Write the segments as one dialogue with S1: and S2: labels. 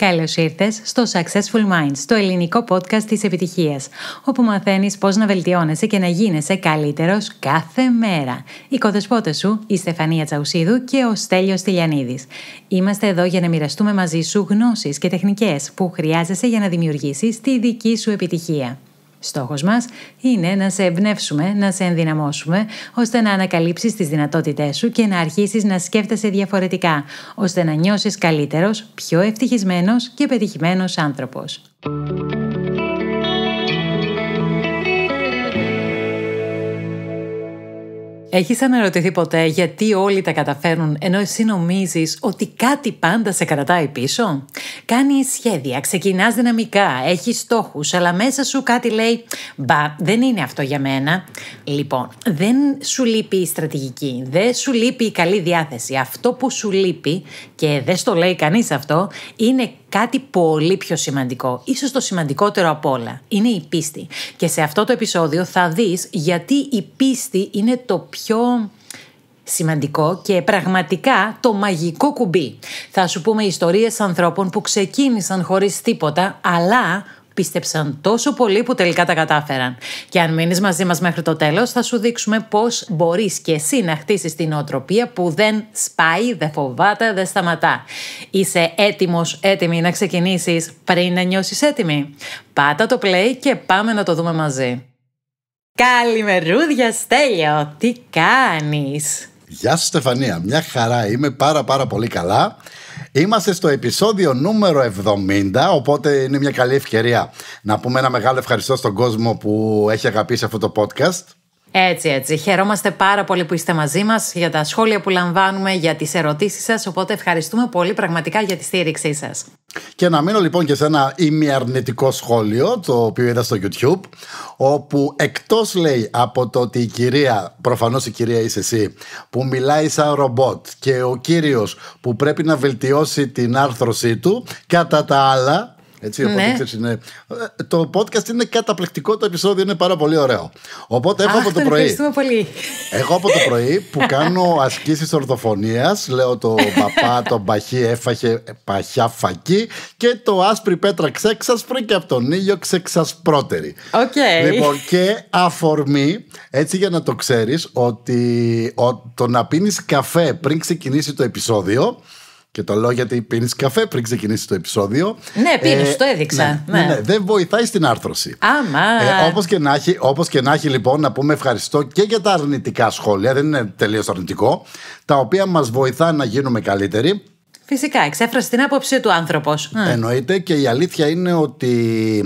S1: Καλώς ήρθες στο Successful Minds, το ελληνικό podcast της επιτυχίας, όπου μαθαίνεις πώς να βελτιώνεσαι και να γίνεσαι καλύτερος κάθε μέρα. Οι κοδεσπότες σου, η Στεφανία Τσαουσίδου και ο Στέλιος Τηλιανίδης. Είμαστε εδώ για να μοιραστούμε μαζί σου γνώσεις και τεχνικές που χρειάζεσαι για να δημιουργήσεις τη δική σου επιτυχία. Στόχος μας είναι να σε εμπνεύσουμε, να σε ενδυναμώσουμε, ώστε να ανακαλύψεις τις δυνατότητές σου και να αρχίσεις να σκέφτεσαι διαφορετικά, ώστε να νιώσεις καλύτερος, πιο ευτυχισμένος και πετυχημένος άνθρωπος. Έχεις αναρωτηθεί ποτέ γιατί όλοι τα καταφέρνουν ενώ εσύ νομίζεις ότι κάτι πάντα σε κρατάει πίσω? Κάνεις σχέδια, ξεκινάς δυναμικά, έχεις στόχους, αλλά μέσα σου κάτι λέει «Μπα, δεν είναι αυτό για μένα». Λοιπόν, δεν σου λείπει η στρατηγική, δεν σου λείπει η καλή διάθεση. Αυτό που σου λείπει, και δεν στο λέει κανείς αυτό, είναι κάτι πολύ πιο σημαντικό, ίσως το σημαντικότερο απ' όλα, είναι η πίστη. Και σε αυτό το επεισόδιο θα δεις γιατί η πίστη είναι το πιο σημαντικό και πραγματικά το μαγικό κουμπί. Θα σου πούμε ιστορίες ανθρώπων που ξεκίνησαν χωρίς τίποτα, αλλά πίστεψαν τόσο πολύ που τελικά τα κατάφεραν. Και αν μείνεις μαζί μας μέχρι το τέλος, θα σου δείξουμε πώς μπορείς και εσύ να χτίσεις την νοοτροπία που δεν σπάει, δεν φοβάται, δεν σταματά. Είσαι έτοιμος, έτοιμη να ξεκινήσεις πριν να νιώσεις έτοιμη? Πάτα το play και πάμε να το δούμε μαζί. Καλημερούδια Στέλιο, τι κάνεις?
S2: Γεια σου Στεφανία, μια χαρά, είμαι πάρα πολύ καλά. Είμαστε στο επεισόδιο νούμερο 70, οπότε είναι μια καλή ευκαιρία να πούμε ένα μεγάλο ευχαριστώ στον κόσμο που έχει αγαπήσει αυτό το podcast.
S1: Έτσι. Χαιρόμαστε πάρα πολύ που είστε μαζί μας, για τα σχόλια που λαμβάνουμε, για τις ερωτήσεις σας, οπότε ευχαριστούμε πολύ πραγματικά για τη στήριξή σας.
S2: Και να μείνω λοιπόν και σε ένα ημιαρνητικό σχόλιο, το οποίο είδα στο YouTube, όπου εκτός λέει από το ότι η κυρία, προφανώς η κυρία είσαι εσύ, που μιλάει σαν ρομπότ, και ο κύριος που πρέπει να βελτιώσει την άρθρωσή του, κατά τα άλλα, έτσι,
S1: ναι.
S2: Οπότε ξέρεις, το podcast είναι καταπληκτικό, το επεισόδιο είναι πάρα πολύ ωραίο. Οπότε έχω από το πρωί.
S1: Πολύ.
S2: Έχω από το πρωί που κάνω ασκήσεις ορθοφωνίας. Λέω το παπά, το μπαχί έφαχε παχιά φακή, και το άσπρη πέτρα ξέξασπρη και από τον ήλιο ξεξασπρότερη.
S1: Okay.
S2: Λοιπόν, και αφορμή, έτσι για να το ξέρεις, ότι το να πίνεις καφέ πριν ξεκινήσει το επεισόδιο. Και το λέω γιατί πίνεις καφέ πριν ξεκινήσει το επεισόδιο.
S1: Ναι, πίνεις, το έδειξα.
S2: Ναι, δεν βοηθάει στην άρθρωση.
S1: Άμα.
S2: Όπως και να έχει, λοιπόν, να πούμε ευχαριστώ και για τα αρνητικά σχόλια. Δεν είναι τελείως αρνητικό. Τα οποία μας βοηθά να γίνουμε καλύτεροι.
S1: Φυσικά, εξέφρασε την άποψη του άνθρωπος.
S2: Εννοείται, και η αλήθεια είναι ότι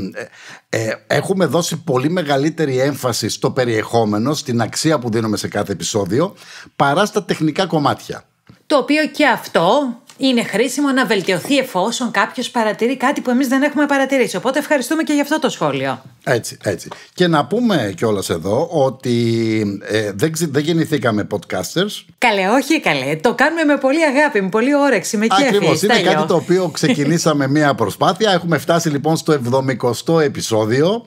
S2: έχουμε δώσει πολύ μεγαλύτερη έμφαση στο περιεχόμενο, στην αξία που δίνουμε σε κάθε επεισόδιο, παρά στα τεχνικά κομμάτια.
S1: Το οποίο και αυτό είναι χρήσιμο να βελτιωθεί εφόσον κάποιος παρατηρεί κάτι που εμείς δεν έχουμε παρατηρήσει. Οπότε ευχαριστούμε και για αυτό το σχόλιο.
S2: Έτσι. Και να πούμε κιόλας εδώ ότι δεν γεννηθήκαμε podcasters.
S1: Καλέ. Το κάνουμε με πολύ αγάπη, με πολύ όρεξη, με κέφι.
S2: Ακριβώς, είναι κάτι το οποίο ξεκινήσαμε μία προσπάθεια. Έχουμε φτάσει λοιπόν στο 70ο επεισόδιο.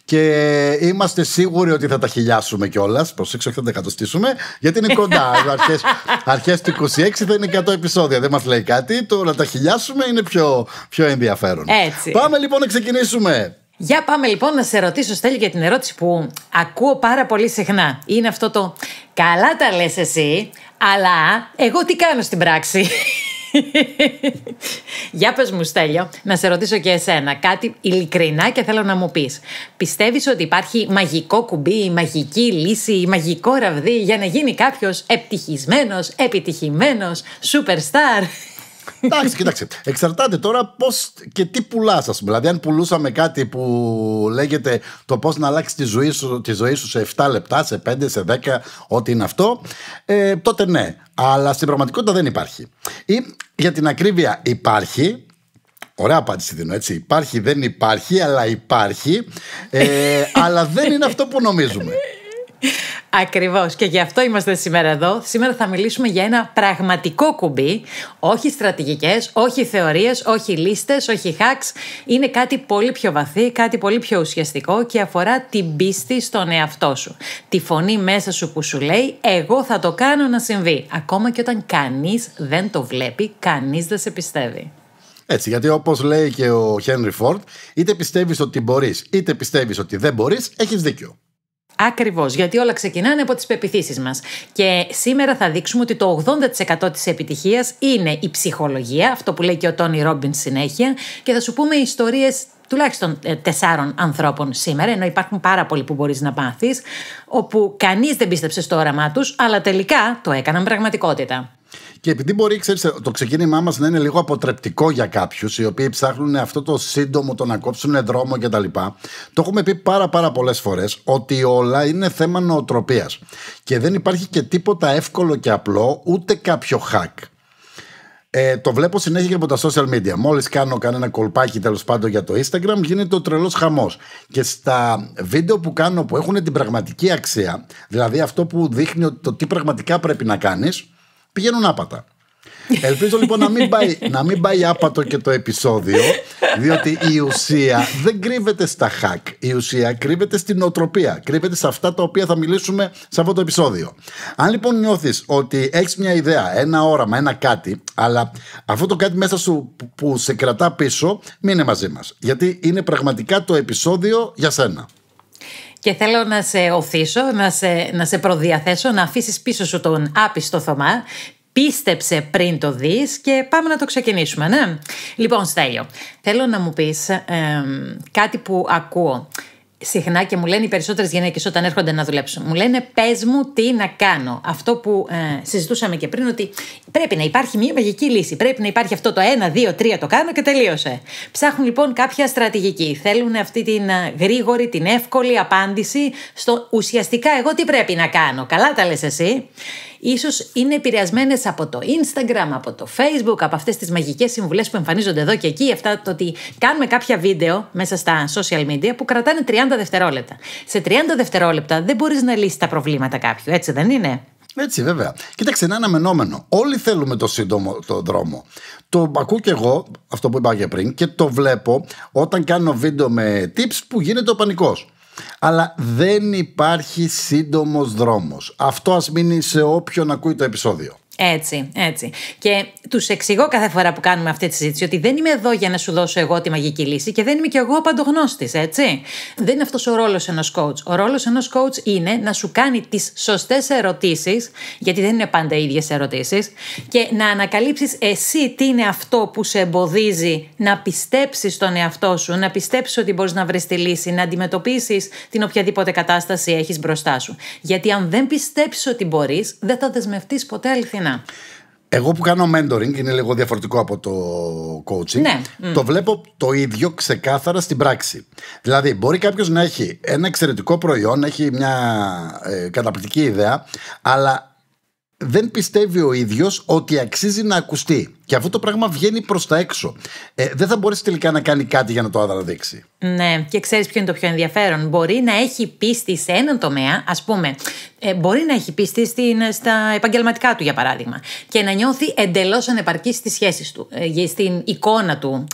S2: Και είμαστε σίγουροι ότι θα τα χιλιάσουμε κιόλας. Προσέξτε, όχι θα τα εκατοστήσουμε, γιατί είναι κοντά. Αρχές του 26 θα είναι 100 επεισόδια. Δεν μας λέει κάτι. Το να τα χιλιάσουμε είναι πιο ενδιαφέρον.
S1: Έτσι.
S2: Πάμε λοιπόν να ξεκινήσουμε.
S1: Για πάμε λοιπόν να σε ρωτήσω, Στέλιο, για την ερώτηση που ακούω πάρα πολύ συχνά. Είναι αυτό το «Καλά τα λες εσύ, αλλά εγώ τι κάνω στην πράξη?» Για πες μου, Στέλιο, να σε ρωτήσω και εσένα κάτι ειλικρινά και θέλω να μου πεις. Πιστεύεις ότι υπάρχει μαγικό κουμπί, μαγική λύση, μαγικό ραβδί για να γίνει κάποιος ευτυχισμένος, επιτυχημένος, superstar?
S2: Εντάξει, κοίταξε. Εξαρτάται τώρα πώς και τι πουλάς, ας πούμε. Δηλαδή, αν πουλούσαμε κάτι που λέγεται το πώς να αλλάξει τη ζωή σου σε 7 λεπτά, σε 5, σε 10, ό,τι είναι αυτό, τότε ναι. Αλλά στην πραγματικότητα δεν υπάρχει. Ή για την ακρίβεια υπάρχει. Ωραία απάντηση δίνω, έτσι. Υπάρχει, δεν υπάρχει, αλλά υπάρχει. Αλλά δεν είναι αυτό που νομίζουμε.
S1: Ακριβώς, και γι' αυτό είμαστε σήμερα εδώ. Σήμερα θα μιλήσουμε για ένα πραγματικό κουμπί. Όχι στρατηγικές, όχι θεωρίες, όχι λίστες, όχι hacks. Είναι κάτι πολύ πιο βαθύ, κάτι πολύ πιο ουσιαστικό και αφορά την πίστη στον εαυτό σου. Τη φωνή μέσα σου που σου λέει «εγώ θα το κάνω να συμβεί». Ακόμα και όταν κανείς δεν το βλέπει, κανείς δεν σε πιστεύει.
S2: Έτσι, γιατί όπως λέει και ο Henry Ford, είτε πιστεύεις ότι μπορείς, είτε πιστεύεις ότι δεν μπορείς, έχεις δίκιο.
S1: Ακριβώς, γιατί όλα ξεκινάνε από τις πεποιθήσεις μας. Και σήμερα θα δείξουμε ότι το 80% της επιτυχίας είναι η ψυχολογία, αυτό που λέει και ο Τόνι Ρόμπινς συνέχεια, και θα σου πούμε ιστορίες τουλάχιστον 4 ανθρώπων σήμερα, ενώ υπάρχουν πάρα πολλοί που μπορείς να μάθεις, όπου κανείς δεν πίστεψε στο όραμά τους, αλλά τελικά το έκαναν πραγματικότητα.
S2: Και επειδή μπορεί, ξέρεις, το ξεκίνημά μας να είναι λίγο αποτρεπτικό για κάποιους οι οποίοι ψάχνουν αυτό το σύντομο, το να κόψουν δρόμο κτλ. Το έχουμε πει πάρα πολλές φορές ότι όλα είναι θέμα νοοτροπίας. Και δεν υπάρχει και τίποτα εύκολο και απλό, ούτε κάποιο hack. Το βλέπω συνέχεια και από τα social media. Μόλις κάνω κανένα κολπάκι τέλος πάντων για το Instagram, γίνεται ο τρελός χαμός. Και στα βίντεο που κάνω που έχουν την πραγματική αξία, δηλαδή αυτό που δείχνει το τι πραγματικά πρέπει να κάνεις, πηγαίνουν άπατα. Ελπίζω λοιπόν να μην πάει άπατο και το επεισόδιο, διότι η ουσία δεν κρύβεται στα hack. Η ουσία κρύβεται στην νοοτροπία. Κρύβεται σε αυτά τα οποία θα μιλήσουμε σε αυτό το επεισόδιο. Αν λοιπόν νιώθεις ότι έχεις μια ιδέα, ένα όραμα, ένα κάτι, αλλά αυτό το κάτι μέσα σου που σε κρατά πίσω, μείνε μαζί μας. Γιατί είναι πραγματικά το επεισόδιο για σένα.
S1: Και θέλω να σε οθήσω, να σε προδιαθέσω, να αφήσεις πίσω σου τον άπιστο Θωμά. Πίστεψε πριν το δεις και πάμε να το ξεκινήσουμε, ναι. Λοιπόν, Στέλιο, θέλω να μου πεις κάτι που ακούω συχνά και μου λένε οι περισσότερες γυναίκες όταν έρχονται να δουλέψουν. Μου λένε πες μου τι να κάνω. Αυτό που συζητούσαμε και πριν, ότι πρέπει να υπάρχει μια μαγική λύση. Πρέπει να υπάρχει αυτό το 1, 2, 3 το κάνω και τελείωσε. Ψάχνουν λοιπόν κάποια στρατηγική. Θέλουν αυτή την γρήγορη, την εύκολη απάντηση στο ουσιαστικά εγώ τι πρέπει να κάνω. Καλά τα λες εσύ. Ίσως είναι επηρεασμένες από το Instagram, από το Facebook, από αυτές τις μαγικές συμβουλές που εμφανίζονται εδώ και εκεί. Αυτά το ότι κάνουμε κάποια βίντεο μέσα στα social media που κρατάνε 30 δευτερόλεπτα. Σε 30 δευτερόλεπτα δεν μπορείς να λύσεις τα προβλήματα κάποιου, έτσι δεν είναι?
S2: Έτσι, βέβαια. Κοίταξε, είναι αναμενόμενο. Όλοι θέλουμε το σύντομο το δρόμο. Το ακούω και εγώ, αυτό που είπα και πριν, και το βλέπω όταν κάνω βίντεο με tips που γίνεται ο πανικός. Αλλά δεν υπάρχει σύντομος δρόμος. Αυτό ας μείνει σε όποιον ακούει το επεισόδιο.
S1: Έτσι. Και τους εξηγώ κάθε φορά που κάνουμε αυτή τη συζήτηση ότι δεν είμαι εδώ για να σου δώσω εγώ τη μαγική λύση και δεν είμαι κι εγώ παντογνώστης, έτσι. Δεν είναι αυτός ο ρόλος ενός coach. Ο ρόλος ενός coach είναι να σου κάνει τις σωστές ερωτήσεις, γιατί δεν είναι πάντα οι ίδιες ερωτήσεις, και να ανακαλύψεις εσύ τι είναι αυτό που σε εμποδίζει να πιστέψεις στον εαυτό σου, να πιστέψεις ότι μπορείς να βρεις τη λύση, να αντιμετωπίσεις την οποιαδήποτε κατάσταση έχεις μπροστά σου. Γιατί αν δεν πιστέψεις ότι μπορείς, δεν θα δεσμευτείς ποτέ αληθινά.
S2: Εγώ που κάνω mentoring, είναι λίγο διαφορετικό από το coaching,
S1: ναι.
S2: Το βλέπω το ίδιο ξεκάθαρα στην πράξη. Δηλαδή μπορεί κάποιος να έχει ένα εξαιρετικό προϊόν, έχει μια καταπληκτική ιδέα, αλλά δεν πιστεύει ο ίδιος ότι αξίζει να ακουστεί. Και αυτό το πράγμα βγαίνει προς τα έξω. Δεν θα μπορέσει τελικά να κάνει κάτι για να το αναδείξει.
S1: Ναι, και ξέρεις ποιο είναι το πιο ενδιαφέρον. Μπορεί να έχει πίστη σε έναν τομέα, ας πούμε, μπορεί να έχει πίστη στα επαγγελματικά του, για παράδειγμα, και να νιώθει εντελώς ανεπαρκή στις σχέσεις του, στην εικόνα του,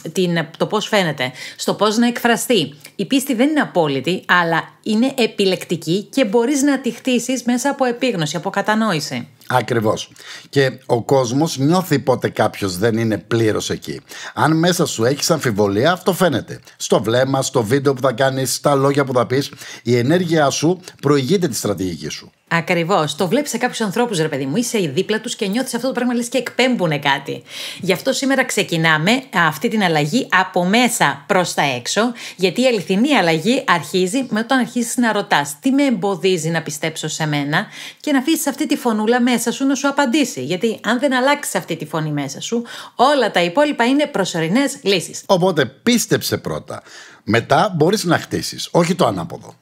S1: το πώς φαίνεται, στο πώς να εκφραστεί. Η πίστη δεν είναι απόλυτη, αλλά είναι επιλεκτική και μπορείς να τη χτίσεις μέσα από επίγνωση, από κατανόηση.
S2: Ακριβώς. Και ο κόσμος νιώθει πότε κάποιος δεν είναι πλήρως εκεί. Αν μέσα σου έχεις αμφιβολία, αυτό φαίνεται. Στο βλέμμα, στο βίντεο που θα κάνεις, στα λόγια που θα πεις, η ενέργειά σου προηγείται τη στρατηγική σου.
S1: Ακριβώς. Το βλέπεις σε κάποιους ανθρώπους, ρε παιδί μου, είσαι δίπλα τους και νιώθεις αυτό το πράγμα, λες και εκπέμπουνε κάτι. Γι' αυτό σήμερα ξεκινάμε αυτή την αλλαγή από μέσα προς τα έξω, γιατί η αληθινή αλλαγή αρχίζει με όταν αρχίσεις να ρωτάς τι με εμποδίζει να πιστέψω σε μένα και να αφήσεις αυτή τη φωνούλα μέσα σου να σου απαντήσει. Γιατί αν δεν αλλάξεις αυτή τη φωνή μέσα σου, όλα τα υπόλοιπα είναι προσωρινές λύσεις.
S2: Οπότε πίστεψε πρώτα. Μετά μπορείς να χτίσεις, όχι το ανάποδο.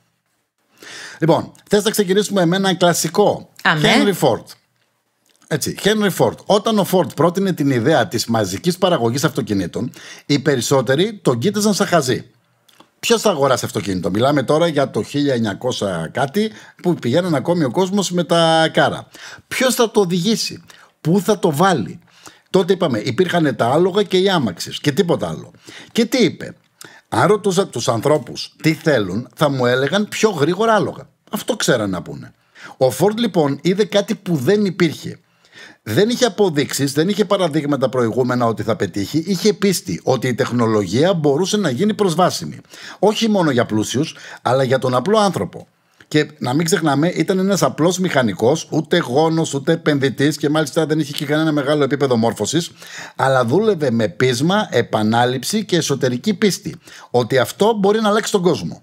S2: Λοιπόν, θες να ξεκινήσουμε με ένα κλασικό. Henry Ford. Έτσι, Henry Ford. Όταν ο Ford πρότεινε την ιδέα της μαζικής παραγωγής αυτοκινήτων, οι περισσότεροι τον κοίταζαν σαν χαζί. Ποιος θα αγοράσει αυτοκίνητο? Μιλάμε τώρα για το 1900 κάτι που πηγαίναν ακόμη ο κόσμος με τα κάρα. Ποιος θα το οδηγήσει? Πού θα το βάλει? Τότε είπαμε, υπήρχαν τα άλογα και οι άμαξες και τίποτα άλλο. Και τι είπε? Αν ρωτούσα τους ανθρώπους τι θέλουν, θα μου έλεγαν πιο γρήγορα άλογα. Αυτό ξέραν να πούνε. Ο Ford λοιπόν είδε κάτι που δεν υπήρχε. Δεν είχε αποδείξεις, δεν είχε παραδείγματα προηγούμενα ότι θα πετύχει. Είχε πίστη ότι η τεχνολογία μπορούσε να γίνει προσβάσιμη. Όχι μόνο για πλούσιους, αλλά για τον απλό άνθρωπο. Και να μην ξεχνάμε, ήταν ένας απλός μηχανικός, ούτε γόνος, ούτε επενδυτής και μάλιστα δεν είχε και κανένα μεγάλο επίπεδο μόρφωσης, αλλά δούλευε με πείσμα, επανάληψη και εσωτερική πίστη ότι αυτό μπορεί να αλλάξει τον κόσμο.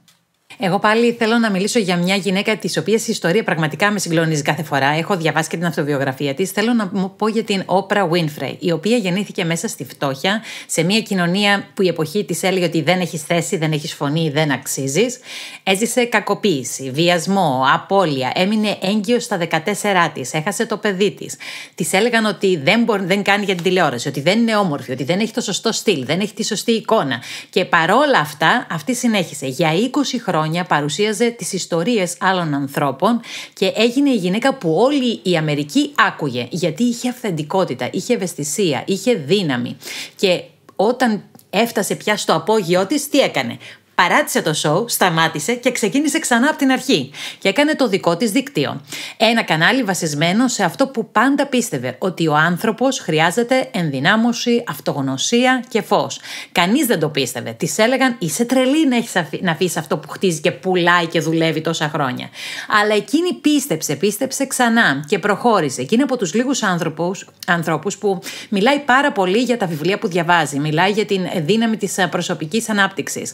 S1: Εγώ πάλι θέλω να μιλήσω για μια γυναίκα της οποίας η ιστορία πραγματικά με συγκλονίζει κάθε φορά. Έχω διαβάσει και την αυτοβιογραφία της. Θέλω να πω για την Oprah Winfrey, η οποία γεννήθηκε μέσα στη φτώχεια, σε μια κοινωνία που η εποχή της έλεγε ότι δεν έχεις θέση, δεν έχεις φωνή, δεν αξίζεις. Έζησε κακοποίηση, βιασμό, απώλεια. Έμεινε έγκυος στα 14 της, έχασε το παιδί της. Της έλεγαν ότι δεν κάνει για την τηλεόραση, ότι δεν είναι όμορφη, ότι δεν έχει το σωστό στυλ, δεν έχει τη σωστή εικόνα. Και παρόλα αυτά, αυτή συνέχισε. Για 20 χρόνια παρουσίαζε τις ιστορίες άλλων ανθρώπων και έγινε η γυναίκα που όλη η Αμερική άκουγε, γιατί είχε αυθεντικότητα, είχε ευαισθησία, είχε δύναμη. Και όταν έφτασε πια στο απόγειό της, τι έκανε? Παράτησε το show, σταμάτησε και ξεκίνησε ξανά από την αρχή. Και έκανε το δικό της δίκτυο. Ένα κανάλι βασισμένο σε αυτό που πάντα πίστευε, ότι ο άνθρωπος χρειάζεται ενδυνάμωση, αυτογνωσία και φως. Κανείς δεν το πίστευε. Της έλεγαν, είσαι τρελή να αφήσεις αυτό που χτίζει και πουλάει και δουλεύει τόσα χρόνια. Αλλά εκείνη πίστεψε ξανά και προχώρησε. Εκείνη από τους λίγους ανθρώπους που μιλάει πάρα πολύ για τα βιβλία που διαβάζει, μιλάει για την δύναμη της προσωπικής ανάπτυξης.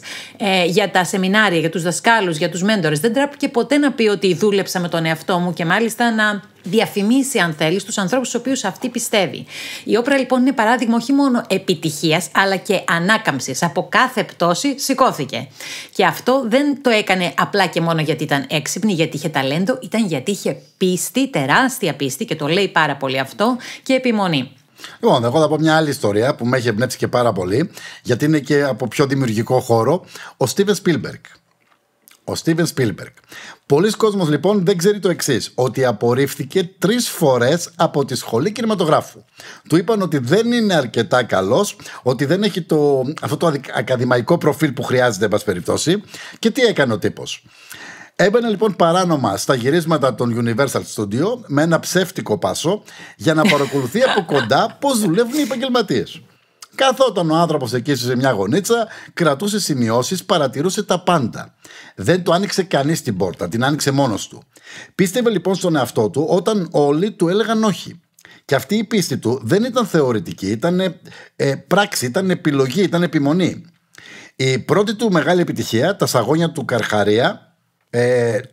S1: Για τα σεμινάρια, για τους δασκάλους, για τους μέντορες. Δεν τράπηκε ποτέ να πει ότι δούλεψα με τον εαυτό μου και μάλιστα να διαφημίσει, αν θέλει, στους ανθρώπους στους οποίους αυτή πιστεύει. Η Όπρα λοιπόν είναι παράδειγμα όχι μόνο επιτυχίας, αλλά και ανάκαμψης. Από κάθε πτώση σηκώθηκε. Και αυτό δεν το έκανε απλά και μόνο γιατί ήταν έξυπνη, γιατί είχε ταλέντο, ήταν γιατί είχε πίστη, τεράστια πίστη, και το λέει πάρα πολύ αυτό, και επιμονή.
S2: Λοιπόν, εγώ θα πω μια άλλη ιστορία που με έχει εμπνεύσει και πάρα πολύ, γιατί είναι και από πιο δημιουργικό χώρο. Ο Steven Spielberg. Πολλοί κόσμος λοιπόν δεν ξέρει το εξής, ότι απορρίφθηκε 3 φορές από τη σχολή κινηματογράφου. Του είπαν ότι δεν είναι αρκετά καλός, ότι δεν έχει αυτό το ακαδημαϊκό προφίλ που χρειάζεται, εν πάση περιπτώσει. Και τι έκανε ο τύπος? Έμπαινε λοιπόν παράνομα στα γυρίσματα των Universal Studio με ένα ψεύτικο πάσο για να παρακολουθεί από κοντά πώς δουλεύουν οι επαγγελματίες. Καθόταν ο άνθρωπος εκεί σε μια γωνίτσα, κρατούσε σημειώσεις, παρατηρούσε τα πάντα. Δεν του άνοιξε κανείς την πόρτα, την άνοιξε μόνος του. Πίστευε λοιπόν στον εαυτό του όταν όλοι του έλεγαν όχι. Και αυτή η πίστη του δεν ήταν θεωρητική, ήταν πράξη, ήταν επιλογή, ήταν επιμονή. Η πρώτη του μεγάλη επιτυχία, τα Σαγόνια του Καρχαρία,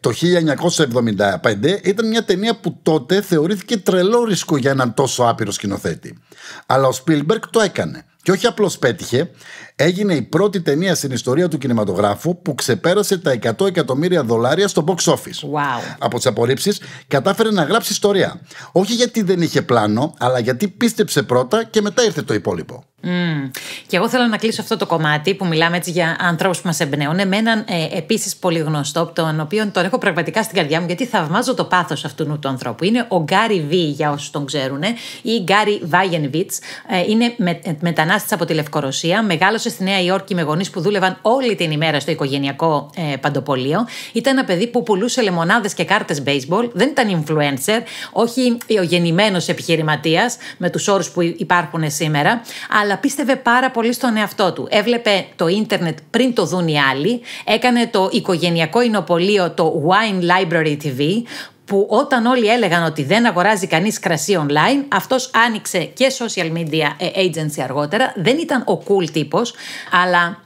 S2: το 1975, ήταν μια ταινία που τότε θεωρήθηκε τρελό ρίσκο για έναν τόσο άπειρο σκηνοθέτη. Αλλά ο Spielberg το έκανε. Και όχι απλώς πέτυχε, έγινε η πρώτη ταινία στην ιστορία του κινηματογράφου που ξεπέρασε τα $100 εκατομμύρια στο box office.
S1: Wow.
S2: Από τις απορρίψεις κατάφερε να γράψει ιστορία. Όχι γιατί δεν είχε πλάνο, αλλά γιατί πίστεψε πρώτα και μετά ήρθε το υπόλοιπο.
S1: Και εγώ θέλω να κλείσω αυτό το κομμάτι που μιλάμε έτσι για ανθρώπους που μας εμπνέουν με έναν επίσης πολύ γνωστό, τον οποίο τον έχω πραγματικά στην καρδιά μου, γιατί θαυμάζω το πάθος αυτού του ανθρώπου. Είναι ο Γκάρι Βι, για όσους τον ξέρουν, ή Γκάρι Βάγενβιτς. Είναι μετανάστης από τη Λευκορωσία. Μεγάλωσε στη Νέα Υόρκη με γονείς που δούλευαν όλη την ημέρα στο οικογενειακό παντοπολείο. Ήταν ένα παιδί που πουλούσε λεμονάδες και κάρτες baseball. Δεν ήταν influencer, όχι ο γεννημένος επιχειρηματίας με τους όρους που υπάρχουν σήμερα, αλλά πίστευε πάρα πολύ στον εαυτό του. Έβλεπε το ίντερνετ πριν το δουν οι άλλοι. Έκανε το οικογενειακό εινοπωλείο, το Wine Library TV, που όταν όλοι έλεγαν ότι δεν αγοράζει κανείς κρασί online, αυτός άνοιξε και social media agency αργότερα. Δεν ήταν ο cool τύπος, αλλά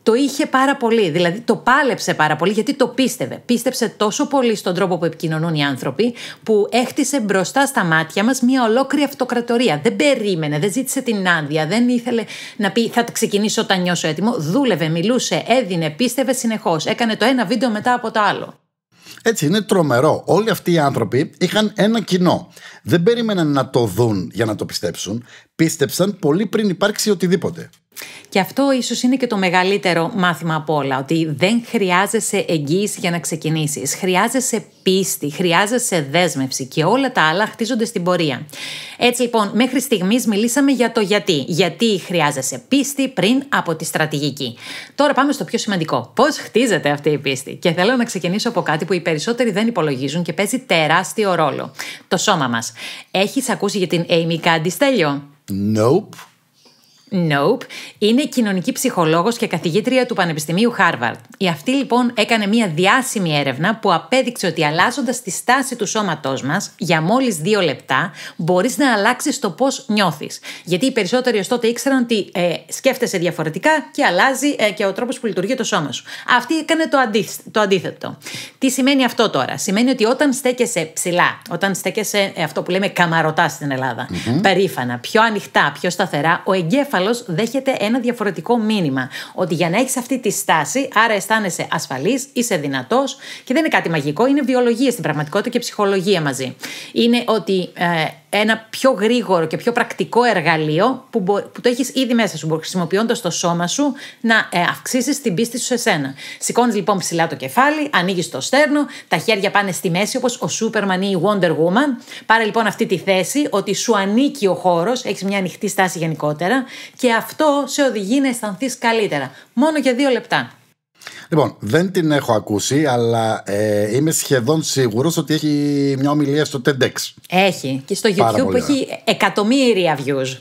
S1: το είχε πάρα πολύ, δηλαδή το πάλεψε πάρα πολύ, γιατί το πίστευε. Πίστεψε τόσο πολύ στον τρόπο που επικοινωνούν οι άνθρωποι, που έχτισε μπροστά στα μάτια μας μια ολόκληρη αυτοκρατορία. Δεν περίμενε, δεν ζήτησε την άδεια, δεν ήθελε να πει θα ξεκινήσω όταν νιώσω έτοιμο. Δούλευε, μιλούσε, έδινε, πίστευε συνεχώς. Έκανε το ένα βίντεο μετά από το άλλο.
S2: Έτσι είναι τρομερό. Όλοι αυτοί οι άνθρωποι είχαν ένα κοινό. Δεν περίμεναν να το δουν για να το πιστέψουν. Πίστεψαν πολύ πριν υπάρξει οτιδήποτε.
S1: Και αυτό ίσως είναι και το μεγαλύτερο μάθημα από όλα, ότι δεν χρειάζεσαι εγγύηση για να ξεκινήσεις. Χρειάζεσαι πίστη, χρειάζεσαι δέσμευση και όλα τα άλλα χτίζονται στην πορεία. Έτσι λοιπόν, μέχρι στιγμής μιλήσαμε για το γιατί. Γιατί χρειάζεσαι πίστη πριν από τη στρατηγική. Τώρα πάμε στο πιο σημαντικό. Πώς χτίζεται αυτή η πίστη? Και θέλω να ξεκινήσω από κάτι που οι περισσότεροι δεν υπολογίζουν και παίζει τεράστιο ρόλο. Το σώμα μας. Έχεις ακούσει για την Amy Cuddy, Στέλιο?
S2: Nope.
S1: Nope. Είναι κοινωνική ψυχολόγος και καθηγήτρια του Πανεπιστημίου Harvard. Η αυτή λοιπόν έκανε μια διάσημη έρευνα που απέδειξε ότι αλλάζοντας τη στάση του σώματός μας για μόλις 2 λεπτά μπορείς να αλλάξεις το πώς νιώθεις. Γιατί οι περισσότεροι ως τότε ήξεραν ότι σκέφτεσαι διαφορετικά και αλλάζει και ο τρόπος που λειτουργεί το σώμα σου. Αυτή έκανε το αντίθετο. Τι σημαίνει αυτό τώρα? Σημαίνει ότι όταν στέκεσαι ψηλά, όταν στέκεσαι αυτό που λέμε καμαρωτά στην Ελλάδα, περήφανα, πιο ανοιχτά, πιο σταθερά, ο εγκέφαλος δέχεται ένα διαφορετικό μήνυμα. Ότι για να έχεις αυτή τη στάση, άρα αισθάνεσαι ασφαλής, είσαι δυνατός και δεν είναι κάτι μαγικό, είναι βιολογία στην πραγματικότητα και ψυχολογία μαζί. Είναι ότι ένα πιο γρήγορο και πιο πρακτικό εργαλείο που το έχεις ήδη μέσα σου, χρησιμοποιώντας το σώμα σου να αυξήσεις την πίστη σου σε σένα. Σηκώνεις λοιπόν ψηλά το κεφάλι, ανοίγεις το στέρνο, τα χέρια πάνε στη μέση όπως ο Σούπερμαν ή η Wonder Woman. Πάρε λοιπόν αυτή τη θέση ότι σου ανήκει ο χώρος, έχεις μια ανοιχτή στάση γενικότερα και αυτό σε οδηγεί να αισθανθείς καλύτερα. Μόνο για 2 λεπτά.
S2: Λοιπόν, δεν την έχω ακούσει, αλλά είμαι σχεδόν σίγουρος ότι έχει μια ομιλία στο TEDx.
S1: Έχει. Και στο YouTube που έχει εκατομμύρια views.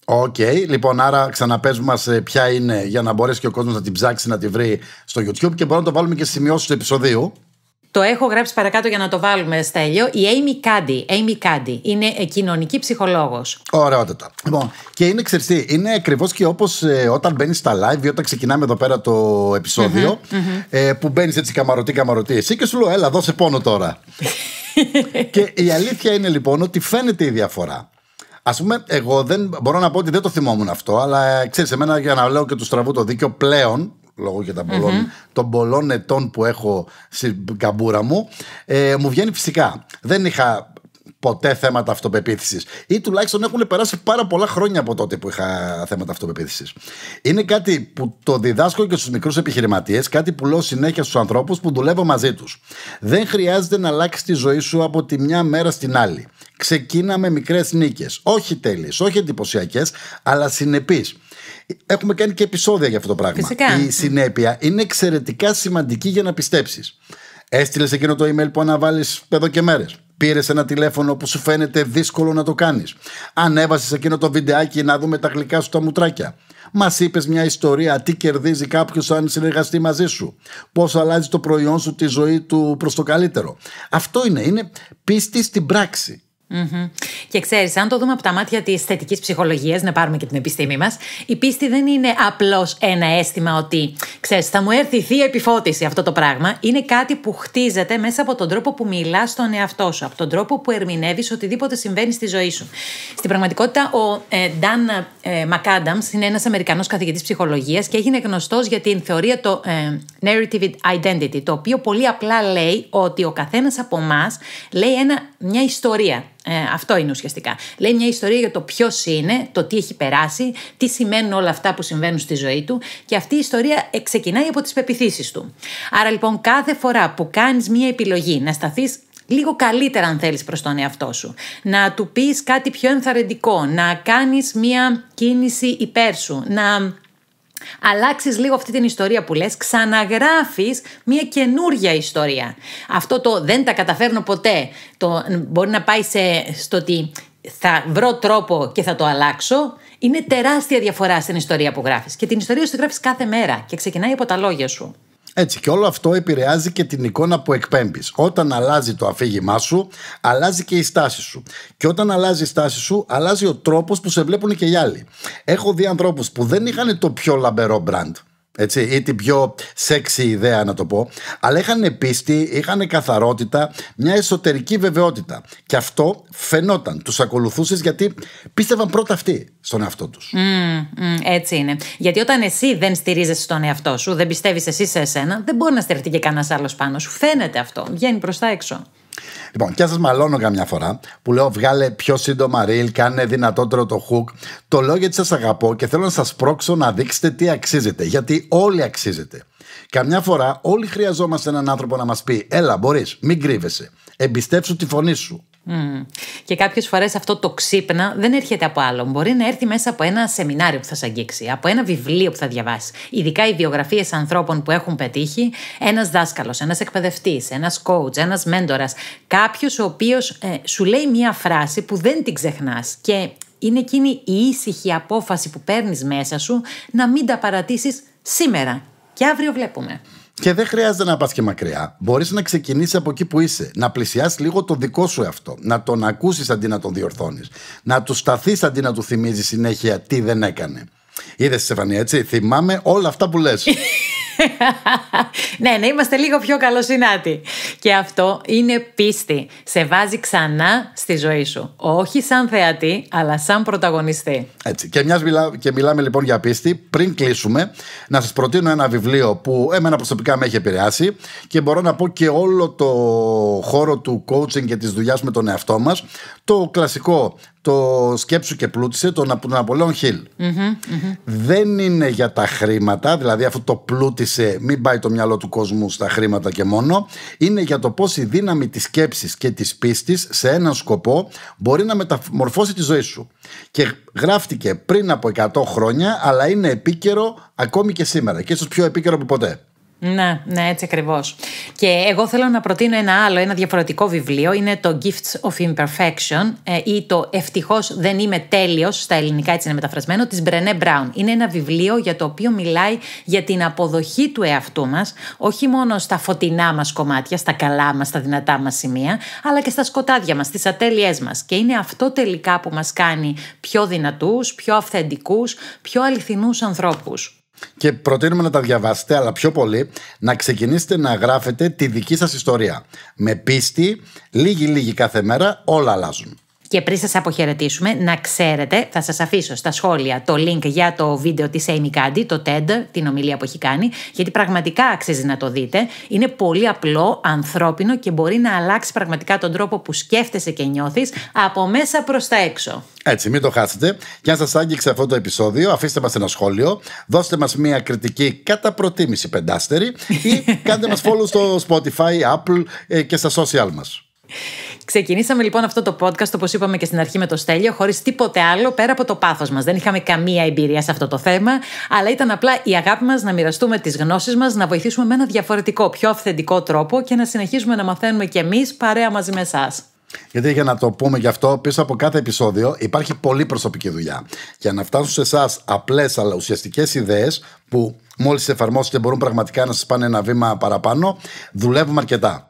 S2: Οκ, λοιπόν, άρα ξαναπες μας ποια είναι για να μπορέσει και ο κόσμος να την ψάξει, να τη βρει στο YouTube και μπορούμε να το βάλουμε και στις σημειώσεις του επεισοδίου.
S1: Το έχω γράψει παρακάτω για να το βάλουμε, Στέλιο. Η Amy Cuddy είναι κοινωνική ψυχολόγος.
S2: Ωραιότατα. Λοιπόν, και είναι, ξέρεις τι, είναι ακριβώς και όπως όταν μπαίνεις στα live ή όταν ξεκινάμε εδώ πέρα το επεισόδιο, που μπαίνεις έτσι καμαρωτή εσύ και σου λέω, έλα, δώσε πόνο τώρα. Και η αλήθεια είναι λοιπόν ότι φαίνεται η διαφορά. Ας πούμε, εγώ δεν μπορώ να πω ότι δεν το θυμόμουν αυτό, αλλά ξέρεις, εμένα για να λέω και του στραβού το δίκιο πλέον, λόγω και των πολλών ετών που έχω στην καμπούρα μου, μου βγαίνει φυσικά. Δεν είχα ποτέ θέματα αυτοπεποίθησης ή τουλάχιστον έχουν περάσει πάρα πολλά χρόνια από τότε που είχα θέματα αυτοπεποίθησης. Είναι κάτι που το διδάσκω και στους μικρούς επιχειρηματίες, κάτι που λέω συνέχεια στους ανθρώπους που δουλεύω μαζί τους. Δεν χρειάζεται να αλλάξεις τη ζωή σου από τη μια μέρα στην άλλη. Ξεκίνα με μικρές νίκες, όχι τέλειες, όχι εντυπωσιακές, αλλά συνεπείς. Έχουμε κάνει και επεισόδια για αυτό το πράγμα.
S1: Φυσικά.
S2: Η συνέπεια είναι εξαιρετικά σημαντική για να πιστέψεις. Έστειλες εκείνο το email που αναβάλεις εδώ και μέρες. Πήρες ένα τηλέφωνο που σου φαίνεται δύσκολο να το κάνεις. Ανέβασες εκείνο το βιντεάκι να δούμε τα γλυκά σου τα μουτράκια. Μας είπες μια ιστορία, τι κερδίζει κάποιος αν συνεργαστεί μαζί σου. Πώς αλλάζει το προϊόν σου τη ζωή του προς το καλύτερο. Αυτό είναι πίστη στην πράξη.
S1: Και ξέρεις, αν το δούμε από τα μάτια της θετικής ψυχολογίας, να πάρουμε και την επιστήμη μας, η πίστη δεν είναι απλώς ένα αίσθημα ότι, ξέρεις, θα μου έρθει η θεία επιφώτιση αυτό το πράγμα. Είναι κάτι που χτίζεται μέσα από τον τρόπο που μιλάς στον εαυτό σου, από τον τρόπο που ερμηνεύεις οτιδήποτε συμβαίνει στη ζωή σου. Στην πραγματικότητα, ο Dan McAdams είναι ένας Αμερικανός καθηγητής ψυχολογίας και έγινε γνωστός για την θεωρία το narrative identity, το οποίο πολύ απλά λέει ότι ο καθένας από εμάς λέει μια ιστορία. Αυτό είναι ουσιαστικά. Λέει μια ιστορία για το ποιος είναι, το τι έχει περάσει, τι σημαίνουν όλα αυτά που συμβαίνουν στη ζωή του και αυτή η ιστορία ξεκινάει από τις πεποιθήσεις του. Άρα λοιπόν κάθε φορά που κάνεις μια επιλογή να σταθείς λίγο καλύτερα αν θέλεις προς τον εαυτό σου, να του πεις κάτι πιο ενθαρρυντικό, να κάνεις μια κίνηση υπέρ σου, να αλλάξεις λίγο αυτή την ιστορία που λες, ξαναγράφεις μια καινούργια ιστορία. Αυτό το δεν τα καταφέρνω ποτέ, μπορεί να πάει στο ότι θα βρω τρόπο και θα το αλλάξω, είναι τεράστια διαφορά στην ιστορία που γράφεις. Και την ιστορία σου τη γράφεις κάθε μέρα και ξεκινάει από τα λόγια σου.
S2: Έτσι, και όλο αυτό επηρεάζει και την εικόνα που εκπέμπεις. Όταν αλλάζει το αφήγημά σου, αλλάζει και η στάση σου. Και όταν αλλάζει η στάση σου, αλλάζει ο τρόπος που σε βλέπουν και οι άλλοι. Έχω δει ανθρώπους που δεν είχαν το πιο λαμπερό brand, έτσι, ή την πιο sexy ιδέα να το πω, αλλά είχαν πίστη, είχαν καθαρότητα, μια εσωτερική βεβαιότητα. Και αυτό φαινόταν, τους ακολουθούσες γιατί πίστευαν πρώτα αυτοί στον εαυτό τους.
S1: Έτσι είναι. Γιατί όταν εσύ δεν στηρίζεσαι στον εαυτό σου, δεν πιστεύεις εσύ σε εσένα, δεν μπορεί να στηριχτεί και κανένας άλλος πάνω σου. Φαίνεται αυτό, βγαίνει προς τα έξω.
S2: Λοιπόν, και αν σας μαλώνω καμιά φορά που λέω βγάλε πιο σύντομα reel, κάνε δυνατότερο το hook, το λέω γιατί σας αγαπώ και θέλω να σας πρόξω να δείξετε τι αξίζετε. Γιατί όλοι αξίζετε. Καμιά φορά όλοι χρειαζόμαστε έναν άνθρωπο να μας πει έλα, μπορείς, μην κρύβεσαι, εμπιστεύσου τη φωνή σου.
S1: Και κάποιες φορές αυτό το ξύπνα δεν έρχεται από άλλον. Μπορεί να έρθει μέσα από ένα σεμινάριο που θα σε αγγίξει, από ένα βιβλίο που θα διαβάσει. Ειδικά οι βιογραφίες ανθρώπων που έχουν πετύχει, ένας δάσκαλος, ένας εκπαιδευτής, ένας coach, ένας μέντορας. Κάποιος ο οποίος σου λέει μία φράση που δεν την ξεχνάς. Και είναι εκείνη η ήσυχη απόφαση που παίρνεις μέσα σου να μην τα παρατήσεις σήμερα. Και αύριο βλέπουμε.
S2: Και δεν χρειάζεται να πας και μακριά. Μπορείς να ξεκινήσεις από εκεί που είσαι. Να πλησιάσεις λίγο το δικό σου εαυτό. Να τον ακούσεις αντί να τον διορθώνεις. Να του σταθείς αντί να του θυμίζεις συνέχεια τι δεν έκανε. Είδες, Στεφανία, έτσι. Θυμάμαι όλα αυτά που λες.
S1: Ναι, είμαστε λίγο πιο καλοσυνάτοι. Και αυτό είναι πίστη. Σε βάζει ξανά στη ζωή σου. Όχι σαν θεατή, αλλά σαν πρωταγωνιστή.
S2: Έτσι. Και μιλάμε λοιπόν για πίστη. Πριν κλείσουμε, να σας προτείνω ένα βιβλίο που εμένα προσωπικά με έχει επηρεάσει και μπορώ να πω και όλο το χώρο του coaching και της δουλειάς με τον εαυτό μας. Το κλασικό, το σκέψου και πλούτησε, τον Ναπολέον Χιλ. Δεν είναι για τα χρήματα, δηλαδή αυτό το πλούτησε, μην πάει το μυαλό του κόσμου στα χρήματα και μόνο. Είναι για το πώς η δύναμη της σκέψης και της πίστης σε έναν σκοπό μπορεί να μεταμορφώσει τη ζωή σου. Και γράφτηκε πριν από 100 χρόνια, αλλά είναι επίκαιρο ακόμη και σήμερα και ίσως πιο επίκαιρο από ποτέ.
S1: Ναι, έτσι ακριβώς. Και εγώ θέλω να προτείνω ένα διαφορετικό βιβλίο. Είναι το Gifts of Imperfection ή το Ευτυχώς δεν είμαι τέλειος, στα ελληνικά έτσι είναι μεταφρασμένο, της Μπρενέ Μπράουν. Είναι ένα βιβλίο για το οποίο μιλάει για την αποδοχή του εαυτού μας, όχι μόνο στα φωτεινά μας κομμάτια, στα καλά μας, στα δυνατά μας σημεία, αλλά και στα σκοτάδια μας, στις ατέλειές μας. Και είναι αυτό τελικά που μας κάνει πιο δυνατούς, πιο αυθεντικούς, πιο αληθινούς ανθρώπους.
S2: Και προτείνουμε να τα διαβάσετε, αλλά πιο πολύ να ξεκινήσετε να γράφετε τη δική σας ιστορία. Με πίστη, λίγη κάθε μέρα, όλα αλλάζουν.
S1: Και πριν σας αποχαιρετήσουμε, να ξέρετε, θα σας αφήσω στα σχόλια το link για το βίντεο της Amy Cuddy, το TED, την ομιλία που έχει κάνει, γιατί πραγματικά αξίζει να το δείτε. Είναι πολύ απλό, ανθρώπινο και μπορεί να αλλάξει πραγματικά τον τρόπο που σκέφτεσαι και νιώθεις από μέσα προς τα έξω.
S2: Έτσι, μην το χάσετε. Και αν σας άγγιξε αυτό το επεισόδιο, αφήστε μας ένα σχόλιο, δώστε μας μια κριτική κατά προτίμηση πεντάστερη ή κάντε μας follow στο Spotify, Apple και στα social μας.
S1: Ξεκινήσαμε λοιπόν αυτό το podcast, όπως είπαμε και στην αρχή με το Στέλιο, χωρίς τίποτε άλλο πέρα από το πάθος μας. Δεν είχαμε καμία εμπειρία σε αυτό το θέμα, αλλά ήταν απλά η αγάπη μας να μοιραστούμε τις γνώσεις μας, να βοηθήσουμε με ένα διαφορετικό, πιο αυθεντικό τρόπο και να συνεχίσουμε να μαθαίνουμε κι εμείς παρέα μαζί με εσάς.
S2: Γιατί για να το πούμε γι' αυτό, πίσω από κάθε επεισόδιο υπάρχει πολύ προσωπική δουλειά. Για να φτάσουν σε εσάς απλές αλλά ουσιαστικές ιδέες που μόλις τις εφαρμόσετε μπορούν πραγματικά να σας πάνε ένα βήμα παραπάνω, δουλεύουμε αρκετά.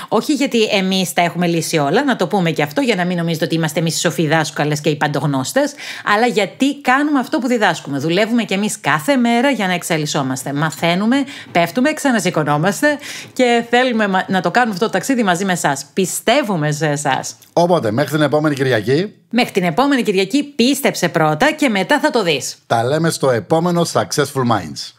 S1: Όχι γιατί εμείς τα έχουμε λύσει όλα, να το πούμε και αυτό, για να μην νομίζετε ότι είμαστε εμείς οι σοφοί δάσκαλες και οι παντογνώστες, αλλά γιατί κάνουμε αυτό που διδάσκουμε. Δουλεύουμε κι εμείς κάθε μέρα για να εξελισσόμαστε. Μαθαίνουμε, πέφτουμε, ξανασηκωνόμαστε και θέλουμε να το κάνουμε αυτό το ταξίδι μαζί με εσάς. Πιστεύουμε σε εσάς.
S2: Οπότε, μέχρι την επόμενη Κυριακή.
S1: Μέχρι την επόμενη Κυριακή πίστεψε πρώτα και μετά θα το δεις.
S2: Τα λέμε στο επόμενο Successful Minds.